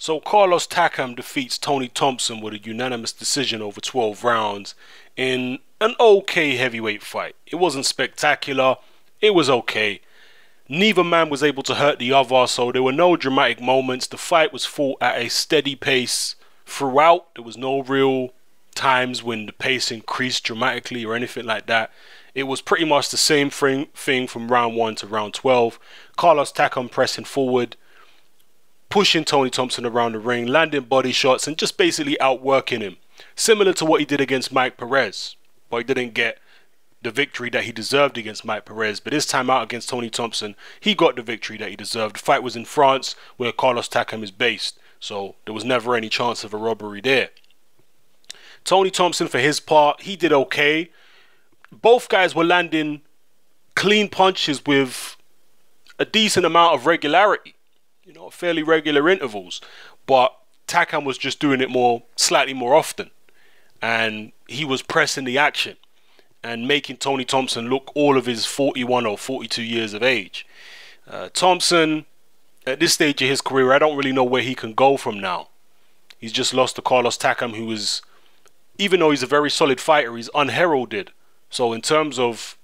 So Carlos Takam defeats Tony Thompson with a unanimous decision over 12 rounds in an okay heavyweight fight. It wasn't spectacular, it was okay. Neither man was able to hurt the other, so there were no dramatic moments. The fight was fought at a steady pace throughout. There was no real times when the pace increased dramatically or anything like that. It was pretty much the same thing from round 1 to round 12. Carlos Takam pressing forward, pushing Tony Thompson around the ring, landing body shots and just basically outworking him. Similar to what he did against Mike Perez, but he didn't get the victory that he deserved against Mike Perez. But this time out against Tony Thompson, he got the victory that he deserved. The fight was in France, where Carlos Takam is based, so there was never any chance of a robbery there. Tony Thompson, for his part, he did okay. Both guys were landing clean punches with a decent amount of regularity, you know, fairly regular intervals. But Takam was just doing it slightly more often, and he was pressing the action and making Tony Thompson look all of his 41 or 42 years of age. Thompson, at this stage of his career, I don't really know where he can go from now. He's just lost to Carlos Takam, who is, even though he's a very solid fighter, he's unheralded. So in terms of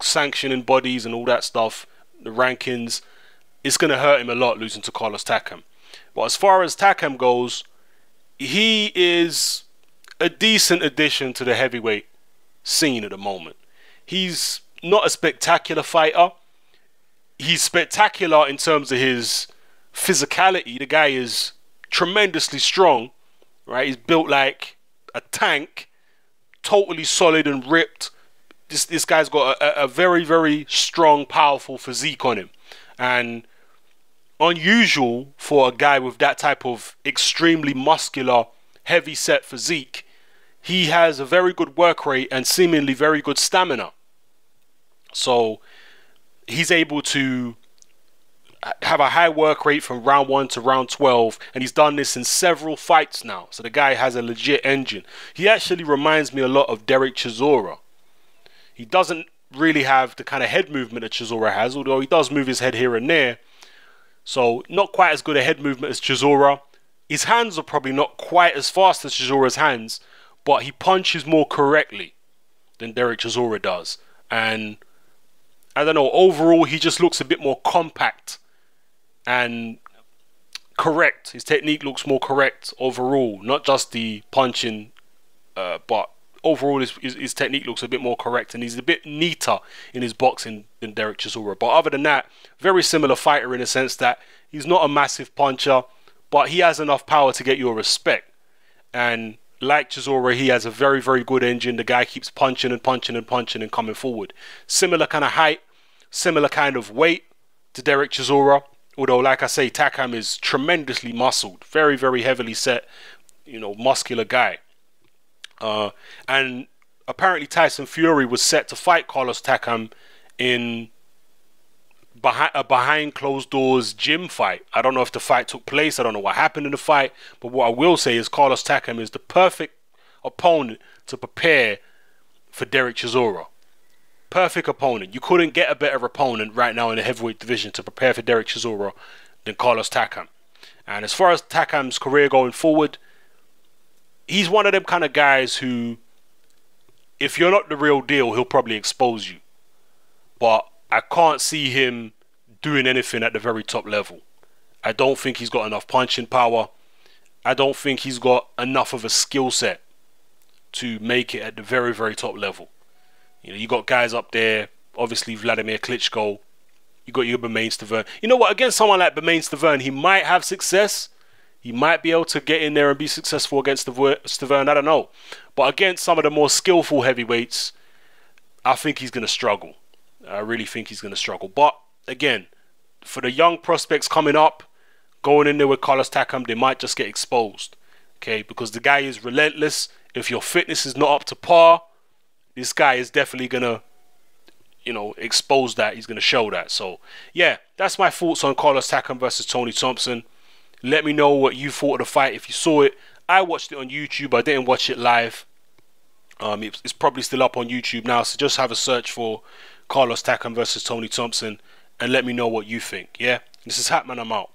sanctioning bodies and all that stuff, the rankings, it's going to hurt him a lot losing to Carlos Takam. But as far as Takam goes, he is a decent addition to the heavyweight scene at the moment. He's not a spectacular fighter. He's spectacular in terms of his physicality. The guy is tremendously strong, right? He's built like a tank, totally solid and ripped. This guy's got a very, very strong, powerful physique on him, and unusual for a guy with that type of extremely muscular, heavy set physique. He has a very good work rate and seemingly very good stamina. So he's able to have a high work rate from round 1 to round 12, and he's done this in several fights now. So the guy has a legit engine. He actually reminds me a lot of Dereck Chisora. He doesn't really have the kind of head movement that Chisora has, although he does move his head here and there. So not quite as good a head movement as Chisora. His hands are probably not quite as fast as Chisora's hands, but he punches more correctly than Dereck Chisora does. And I don't know, overall he just looks a bit more compact and correct. His technique looks more correct overall, not just the punching, but overall his technique looks a bit more correct, and he's a bit neater in his boxing than Dereck Chisora. But other than that, very similar fighter in the sense that he's not a massive puncher, but he has enough power to get your respect. And like Chisora, he has a very, very good engine. The guy keeps punching and punching and punching and coming forward. Similar kind of height, similar kind of weight to Dereck Chisora. Although, like I say, Takam is tremendously muscled, very, very heavily set, you know, muscular guy. And apparently Tyson Fury was set to fight Carlos Takam in a behind closed doors gym fight. I don't know if the fight took place. I don't know what happened in the fight. But what I will say is Carlos Takam is the perfect opponent to prepare for Dereck Chisora. Perfect opponent. You couldn't get a better opponent right now in the heavyweight division to prepare for Dereck Chisora than Carlos Takam. And as far as Takam's career going forward, he's one of them kind of guys who, if you're not the real deal, he'll probably expose you. But I can't see him doing anything at the very top level. I don't think he's got enough punching power. I don't think he's got enough of a skill set to make it at the very, very top level. You know, you got guys up there, obviously Vladimir Klitschko. You got your Bermane Stiverne. You know what? Against someone like Bermane Stiverne, he might have success. He might be able to get in there and be successful against Stiverne. I don't know. But against some of the more skillful heavyweights, I think he's going to struggle. I really think he's going to struggle. But again, for the young prospects coming up, going in there with Carlos Takam, they might just get exposed. Okay, because the guy is relentless. If your fitness is not up to par, this guy is definitely going to, you know, expose that. He's going to show that. So, yeah, that's my thoughts on Carlos Takam versus Tony Thompson. Let me know what you thought of the fight if you saw it. I watched it on YouTube. I didn't watch it live. It's probably still up on YouTube now. So just have a search for Carlos Takam versus Tony Thompson and let me know what you think. Yeah, this is Hatman. I'm out.